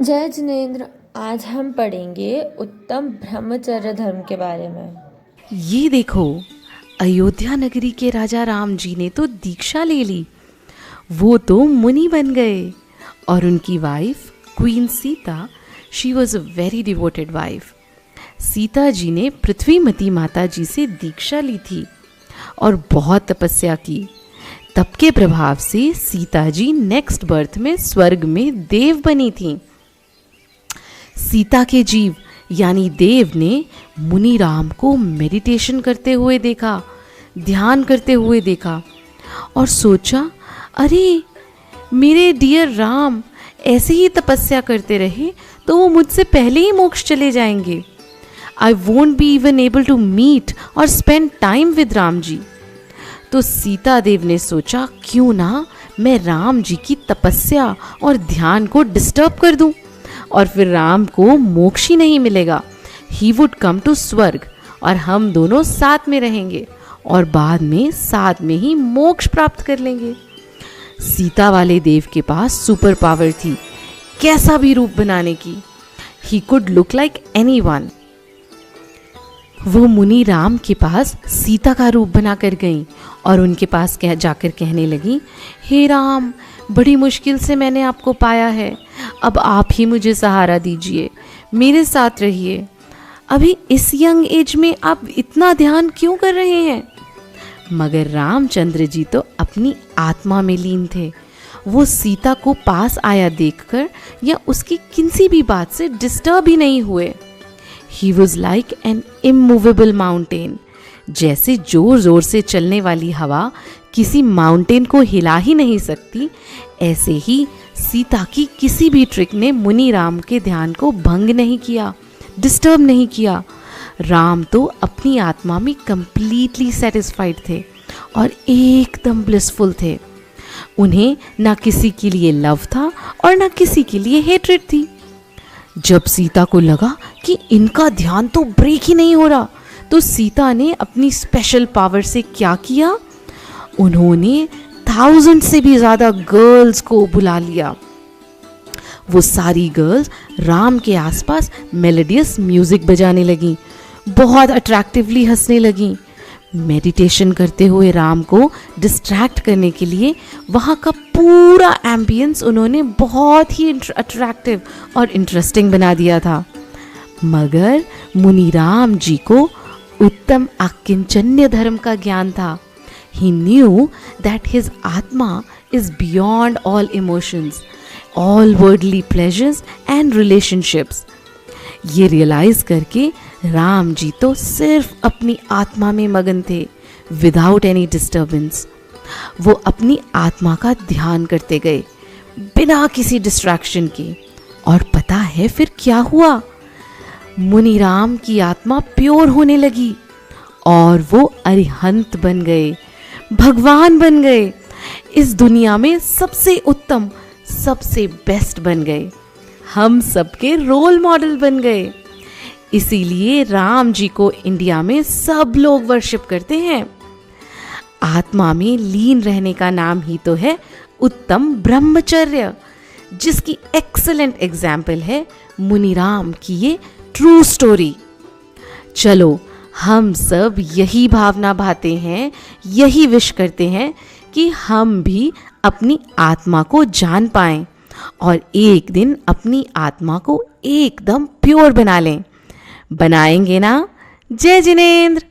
जय जिनेंद्र। आज हम पढ़ेंगे उत्तम ब्रह्मचर्य धर्म के बारे में। ये देखो, अयोध्या नगरी के राजा राम जी ने तो दीक्षा ले ली। वो तो मुनि बन गए और उनकी wife queen Sita, she was a very devoted wife. Sita ji ने पृथ्वीमती माता जी से दीक्षा ली थी और बहुत तपस्या की। तप के प्रभाव से सीता जी नेक्स्ट बर्थ में स्वर्ग में देव बनी थी। सीता के जीव यानी देव ने मुनि राम को मेडिटेशन करते हुए देखा, ध्यान करते हुए देखा और सोचा, अरे मेरे डियर राम ऐसे ही तपस्या करते रहे तो वो मुझसे पहले ही मोक्ष चले जाएंगे। I won't be even able to meet और spend time with Ram ji. तो सीता देव ने सोचा, क्यों ना मैं राम जी की तपस्या और ध्यान को डिस्टर्ब कर दूं और फिर राम को मोक्ष ही नहीं मिलेगा। ही वुड कम टू स्वर्ग और हम दोनों साथ में रहेंगे और बाद में साथ में ही मोक्ष प्राप्त कर लेंगे। सीता वाले देव के पास सुपर पावर थी, कैसा भी रूप बनाने की। He could look like anyone. वो मुनि राम के पास सीता का रूप बनाकर गईं और उनके पास जाकर कहने लगी, हे राम, बड़ी मुश्किल से मैंने आपको पाया है, अब आप ही मुझे सहारा दीजिए, मेरे साथ रहिए। अभी इस यंग एज में आप इतना ध्यान क्यों कर रहे हैं? मगर रामचंद्र जी तो अपनी आत्मा में लीन थे। वो सीता को पास आया देखकर या उसकी किसी भी बात से डिस्टर्ब ही नहीं हुए। He was like an immovable mountain। जैसे जोर जोर से चलने वाली हवा किसी माउंटेन को हिला ही नहीं सकती, ऐसे ही सीता की किसी भी ट्रिक ने मुनि राम के ध्यान को भंग नहीं किया, डिस्टर्ब नहीं किया। राम तो अपनी आत्मा में कंप्लीटली सेटिस्फाइड थे और एकदम ब्लिसफुल थे। उन्हें ना किसी के लिए लव था और ना किसी के लिए हेट्रेड थी। जब सीता को लगा कि इनका ध्यान तो ब्रेक ही नहीं हो रहा, तो सीता ने अपनी स्पेशल पावर से क्या किया, उन्होंने 1000 से भी ज़्यादा गर्ल्स को बुला लिया। वो सारी गर्ल्स राम के आसपास मेलोडियस म्यूजिक बजाने लगीं, बहुत अट्रैक्टिवली हंसने लगीं। मेडिटेशन करते हुए राम को डिस्ट्रैक्ट करने के लिए वहाँ का पूरा एम्बियंस उन्होंने बहुत ही अट्रैक्टिव और इंटरेस्टिंग बना दिया था। मगर मुनि राम जी को उत्तम आकिंचन्य धर्म का ज्ञान था। ही न्यू दैट हिज आत्मा is beyond all emotions, all worldly pleasures and relationships. ये रियलाइज करके राम जी तो सिर्फ अपनी आत्मा में मगन थे, विदाउट एनी डिस्टर्बेंस। वो अपनी आत्मा का ध्यान करते गए बिना किसी डिस्ट्रैक्शन के। और पता है फिर क्या हुआ? मुनि राम की आत्मा प्योर होने लगी और वो अरिहंत बन गए, भगवान बन गए, इस दुनिया में सबसे उत्तम, सबसे बेस्ट बन गए, हम सबके रोल मॉडल बन गए। इसीलिए राम जी को इंडिया में सब लोग वर्शिप करते हैं। आत्मा में लीन रहने का नाम ही तो है उत्तम ब्रह्मचर्य, जिसकी एक्सीलेंट एग्जाम्पल है मुनि राम की ये ट्रू स्टोरी। चलो हम सब यही भावना भाते हैं, यही विश करते हैं कि हम भी अपनी आत्मा को जान पाएं और एक दिन अपनी आत्मा को एकदम प्योर बना लें। बनाएंगे ना? जय जिनेंद्र।